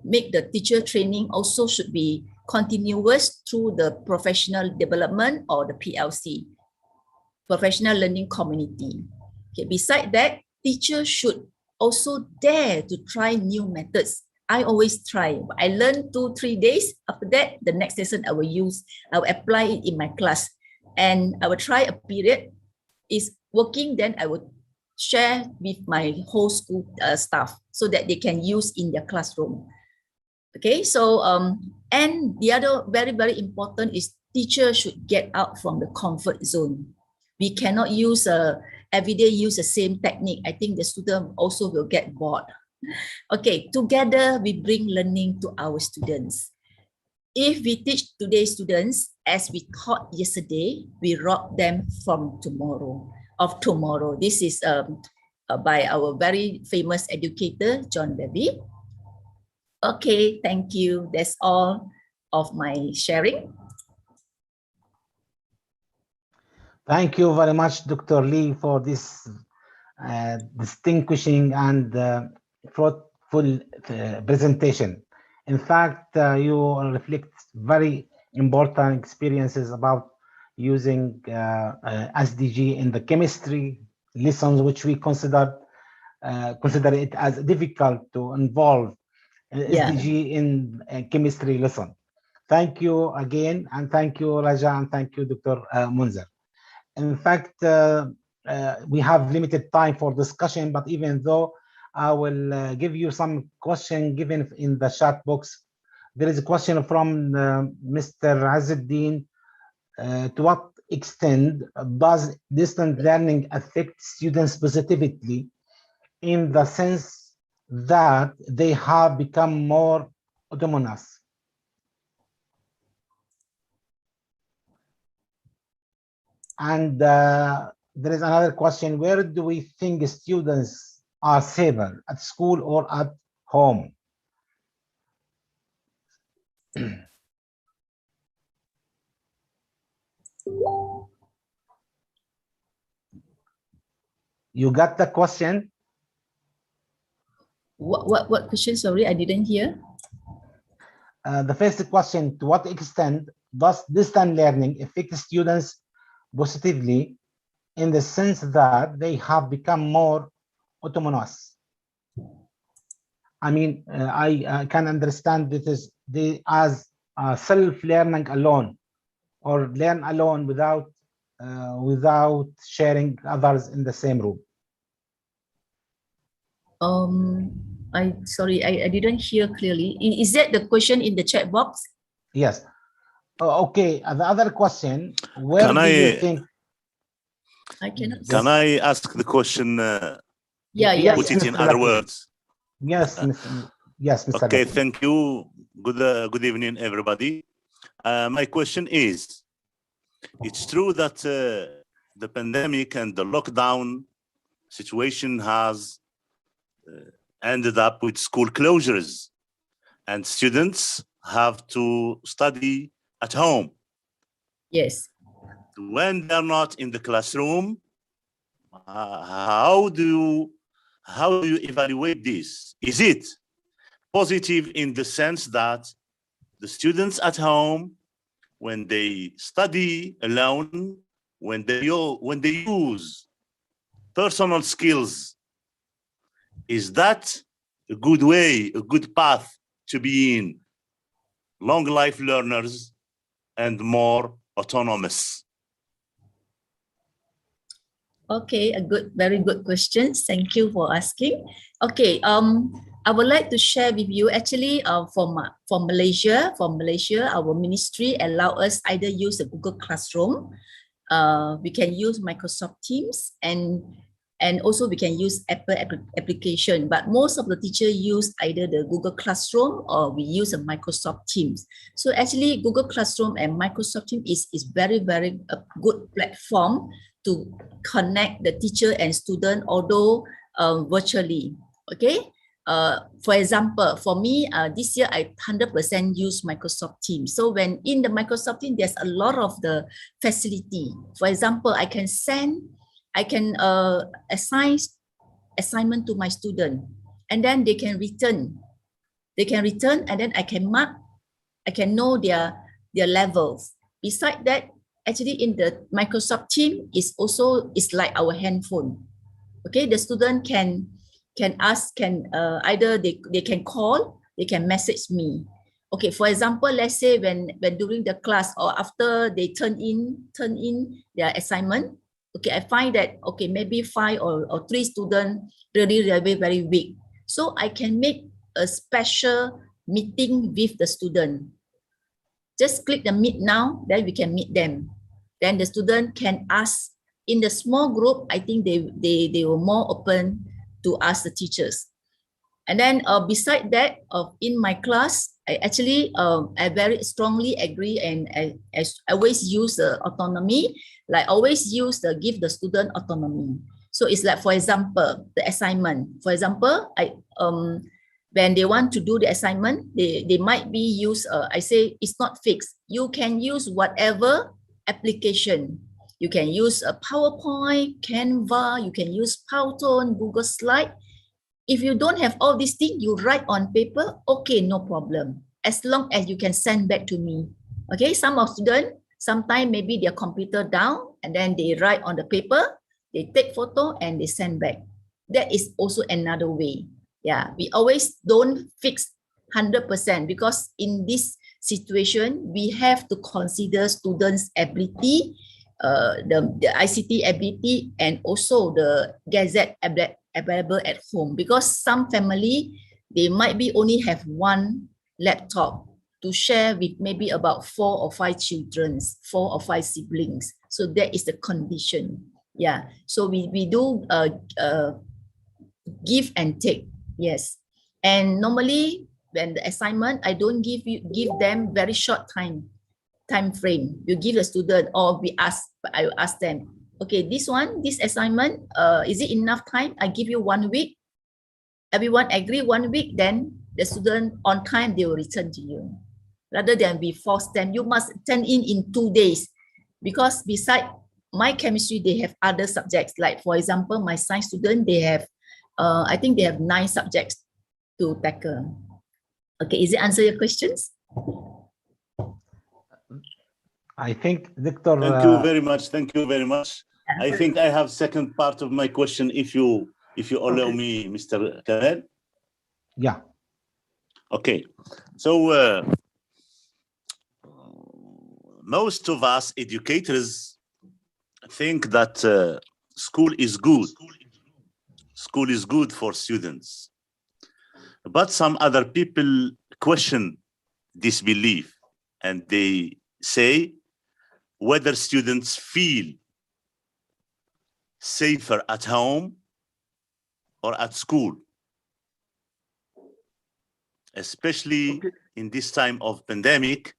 make the teacher training also should be continuous through the professional development or the PLC, professional learning community. Okay, beside that, teachers should also dare to try new methods. I always try. I learn 2-3 days. After that, the next lesson I will apply it in my class. And I will try a period. Is working, then I would share with my whole school staff so that they can use in their classroom. Okay, so and the other very, very important is teachers should get out from the comfort zone. We cannot use every day use the same technique. I think the student also will get bored. Okay, together we bring learning to our students. If we teach today's students as we taught yesterday, we rob them from tomorrow. This is by our very famous educator, John Levy. Okay, thank you. That's all of my sharing. Thank you very much, Dr. Lee, for this distinguishing and fruitful presentation. In fact, you reflect very important experiences about using SDG in the chemistry lessons, which we consider it as difficult to involve SDG in a chemistry lesson. Thank you again, and thank you, Raja, and thank you, Dr. Munzer. In fact, we have limited time for discussion, but even though I will give you some question given in the chat box. There is a question from Mr. Azzuddin. To what extent does distant learning affect students specifically in the sense that they have become more autonomous? And there is another question, where do we think students are safer, at school or at home? You got the question? What question? Sorry, I didn't hear. The first question, to what extent does distant learning affect students positively in the sense that they have become more autonomous? I mean, I can understand this as self-learning alone, or learn alone without sharing others in the same room. Sorry, I didn't hear clearly. Is that the question in the chat box? Yes. Okay. The other question, where do you think? I cannot. Can I ask the question? Yeah. Put it in other words. Yes, Mr. Okay, thank you. Good evening, everybody. My question is, it's true that the pandemic and the lockdown situation has ended up with school closures, and students have to study at home. Yes. When they're not in the classroom, how do you evaluate this? Is it positive in the sense that the students at home, when they study alone, when they use personal skills, is that a good way, a good path to be in long life learners and more autonomous? Okay, very good question. Thank you for asking. Okay, I would like to share with you actually for Malaysia, our ministry allow us either use a Google Classroom, we can use Microsoft Teams, and also we can use Apple application, but most of the teachers use either the Google Classroom or we use a Microsoft Teams. So actually Google Classroom and Microsoft Teams is very, very a good platform to connect the teacher and student, although virtually, okay? For example, for me, this year I 100% use Microsoft Teams. So when in the Microsoft Teams, there's a lot of the facility. For example, I can assign assignment to my student, and then they can return. They can return, and then I can mark, I can know their levels. Besides that, actually in the Microsoft Team is like our handphone. Okay, the student can ask, either they can call, they can message me. Okay, for example, let's say when during the class or after they turn in their assignment, okay, I find that, okay, maybe 5 or 3 students really very weak. So I can make a special meeting with the student. Just click the meet now, then we can meet them. Then the student can ask. In the small group, I think they were more open to ask the teachers. And then beside that, in my class, I actually I very strongly agree, and I always use the autonomy. Like always give the student autonomy. So it's like, for example, the assignment. For example, when they want to do the assignment, they might be use. I say it's not fixed. You can use whatever application. You can use a PowerPoint, Canva. You can use Powtoon, Google Slide. If you don't have all these things, you write on paper, okay, no problem. As long as you can send back to me. Okay, some of students, sometimes maybe their computer down, and then they write on the paper, they take photo and they send back. That is also another way. Yeah, we always don't fix 100% because in this situation, we have to consider students' ability, the ICT ability, and also the gadget available at home, because some family, they might be only have one laptop to share with maybe about 4 or 5 children, 4 or 5 siblings. So that is the condition. Yeah, so we do give and take. Yes, and normally when the assignment, I don't give them very short time frame. You give the student, or I will ask them, okay, this assignment, is it enough time? I give you 1 week. Everyone agree 1 week, then the student on time, they will return to you. Rather than we force them, you must turn in 2 days. Because beside my chemistry, they have other subjects. Like for example, my science student, they have, I think they have 9 subjects to tackle. Okay, is it answer your questions? I think, Dr. Thank you very much. Thank you very much. I think I have second part of my question, if you allow me, Mr. Kamal. Yeah. Okay. So most of us educators think that school is good. School is good for students. But some other people question this belief, and they say whether students feel safer at home or at school, especially in this time of pandemic,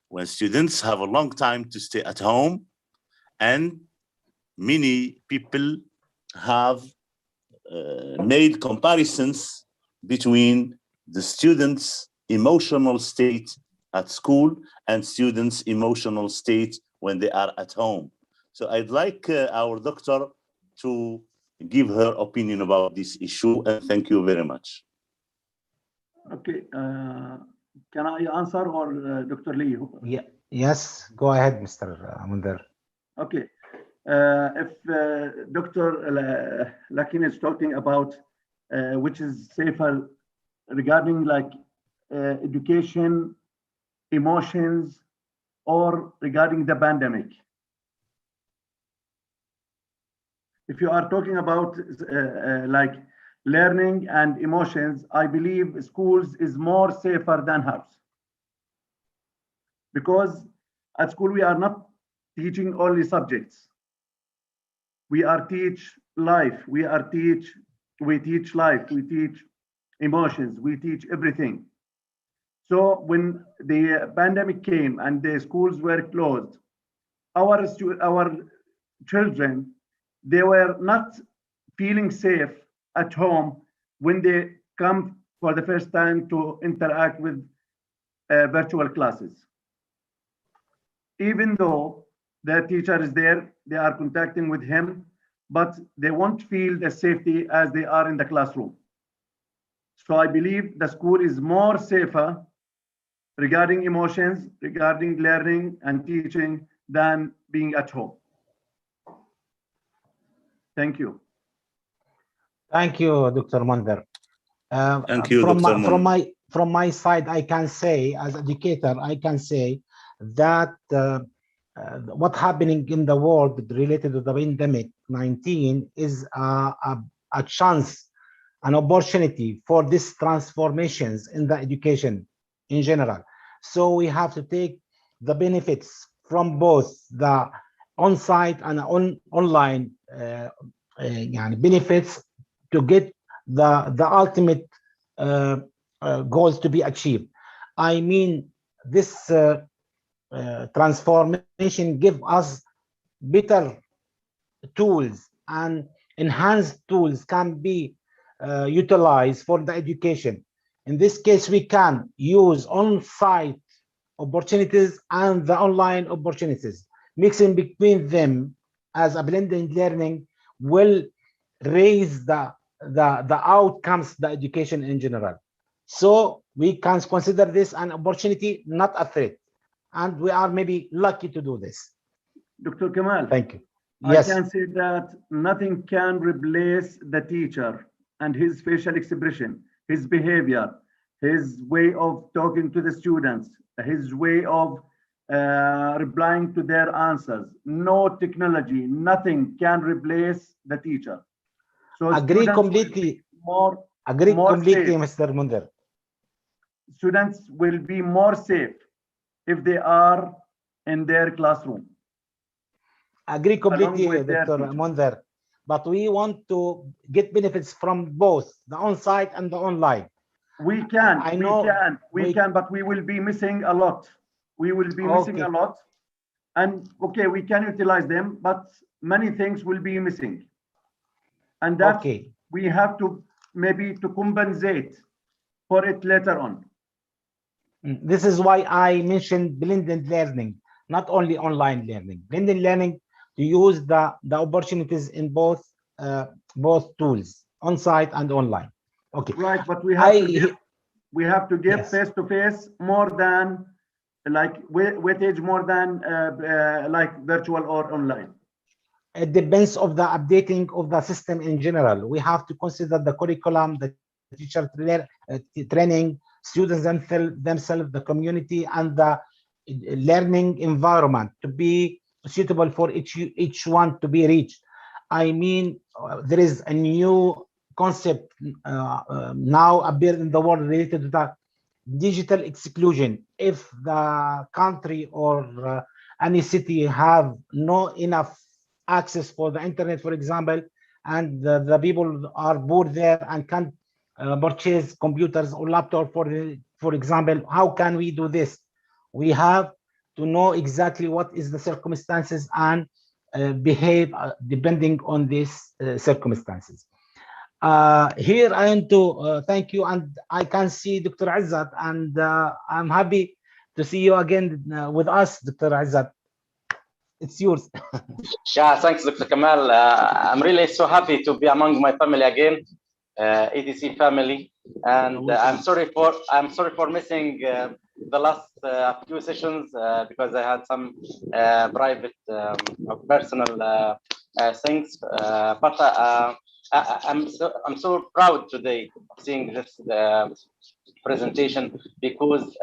when students have a long time to stay at home, and many people have made comparisons between the students' emotional state at school and students' emotional state when they are at home. So I'd like our doctor to give her opinion about this issue, and thank you very much. Okay, can I answer, or Dr. Lee? Yeah. Yes, go ahead, Mr. Munder. Okay, if Dr. Lakin is talking about which is safer regarding like education, emotions, or regarding the pandemic. If you are talking about like learning and emotions, I believe schools is more safer than house. Because at school we are not teaching only subjects. We are teach life. We teach life. We teach emotions. We teach everything. So when the pandemic came and the schools were closed, our children, they were not feeling safe at home when they come for the first time to interact with virtual classes. Even though the teacher is there, they are contacting with him, but they won't feel the safety as they are in the classroom. So I believe the school is more safer regarding emotions, regarding learning and teaching than being at home. Thank you. Thank you, Dr. Munder. Thank you, Dr. Munder. From my side, I can say, as educator, I can say that what's happening in the world related to the pandemic 19 is a chance, an opportunity for these transformations in the education in general. So we have to take the benefits from both the on-site and online benefits to get the ultimate goals to be achieved. I mean, this transformation give us better tools, and enhanced tools can be utilized for the education. In this case, we can use on-site opportunities and the online opportunities. Mixing between them as a blended learning will raise the outcomes, the education in general. So we can consider this an opportunity, not a threat. And we are maybe lucky to do this. Dr. Kamal. Thank you. Yes. I can say that nothing can replace the teacher and his facial expression, his behavior, his way of talking to the students, his way of replying to their answers. No technology, nothing can replace the teacher. So agree completely. Agree completely, Mr. Munder. Students will be more safe if they are in their classroom. Agree completely, Dr. Munder. But we want to get benefits from both the on-site and the online. We can, we can, but we will be missing a lot. We will be missing a lot. And okay, we can utilize them, but many things will be missing. And that we have to maybe to compensate for it later on. This is why I mentioned blended learning, not only online learning. Blended learning to use the opportunities in both tools, on-site and online. Okay. Right, but we have to give face-to-face more than like weightage more than like virtual or online. It depends of the updating of the system in general. We have to consider the curriculum, the teacher training, students themselves, the community, and the learning environment to be suitable for each one to be reached. I mean, there is a new concept now appeared in the world related to the digital exclusion. If the country or any city have no enough access for the internet, for example, and the people are bored there and can't purchase computers or laptop, for example, how can we do this? We have to know exactly what is the circumstances and behave depending on these circumstances. Here I want to thank you, and I can see Dr. Izzat, and I'm happy to see you again with us, Dr. Izzat. It's yours. Yeah, thanks, Dr. Kamal. I'm really so happy to be among my family again, EDC family, and I'm sorry for missing the last few sessions because I had some private personal things, but I'm so proud today of seeing this presentation because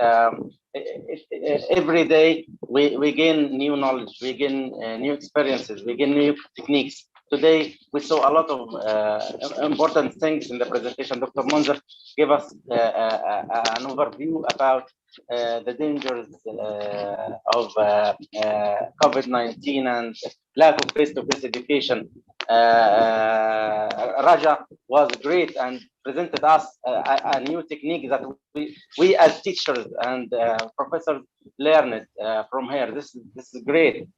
every day we gain new knowledge, we gain new experiences, we gain new techniques. Today we saw a lot of important things in the presentation. Dr. Munzer gave us an overview about the dangers of COVID-19 and lack of face-to-face education. Raja was great and presented us a new technique that we as teachers and professors learned from her. This is great,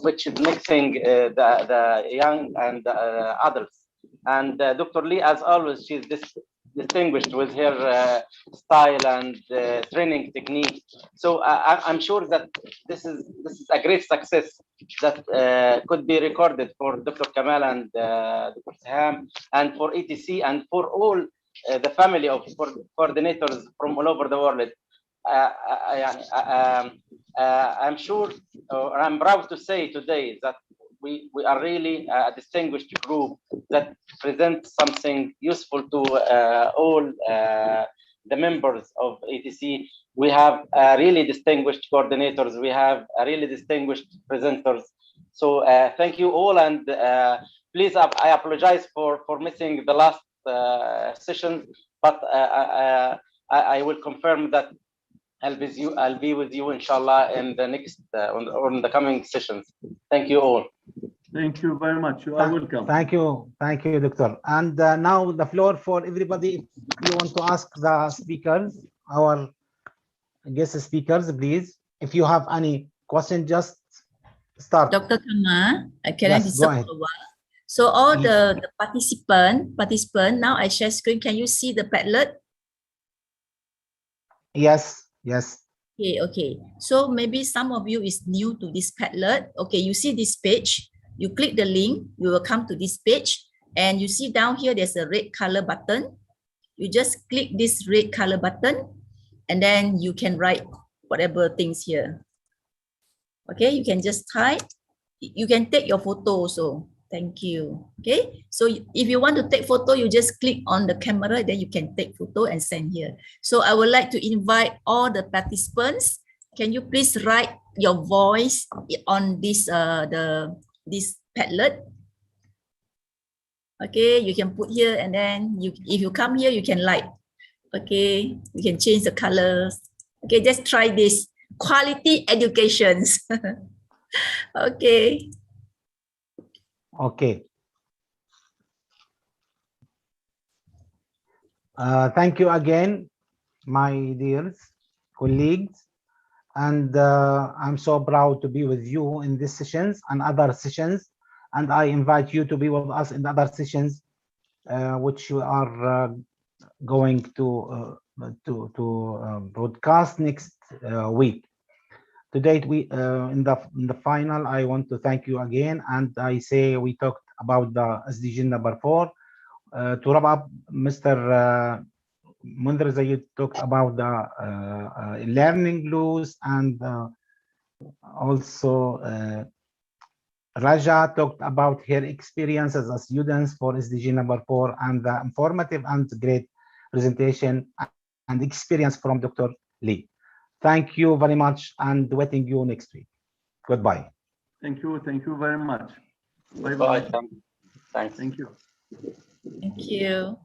which is mixing the young and adults. And Dr. Lee, as always, she's distinguished with her style and training technique. So I'm sure that this is a great success that could be recorded for Dr. Kamal and Dr. Saham and for ETC and for all the family of coordinators from all over the world. I'm sure, or I'm proud to say today that we are really a distinguished group that presents something useful to all the members of ETC. We have really distinguished coordinators. We have really distinguished presenters. So thank you all, and please, I apologize for missing the last session, but I will confirm that I'll be with you, inshallah, in the next on the coming sessions. Thank you all. Thank you very much. You are welcome. Thank you, Doctor. And now the floor for everybody. If you want to ask the speakers, our guest speakers, please. If you have any question, just start. Dr. Kama, can I Yes, disturb go ahead. for a while? So all the participant, now I share screen. Can you see the Padlet? Yes. Okay. So maybe some of you is new to this Padlet. Okay, you see this page. You click the link, you will come to this page, and you see down here there's a red color button. You just click this red color button, and then you can write whatever things here. Okay, you can just type. You can take your photo also. Thank you. Okay, so if you want to take photo, you just click on the camera, then you can take photo and send here. So I would like to invite all the participants. Can you please write your voice on this this Padlet? Okay, you can put here, and then if you come here, you can light. Okay, you can change the colors. Okay, just try this quality educations. Okay. Okay. Thank you again, my dear colleagues, and I'm so proud to be with you in these sessions and other sessions, and I invite you to be with us in the other sessions, which we are going to broadcast next week. To date, we in the final, I want to thank you again, and I say we talked about the SDG number 4. To wrap up, Mr. Munder Zayed talked about the learning loss, and also Raja talked about her experience as a student for SDG number 4 and the informative and great presentation and experience from Dr. Lee. Thank you very much, and waiting you next week. Goodbye. Thank you very much. Bye. Thanks. Thank you. Thank you.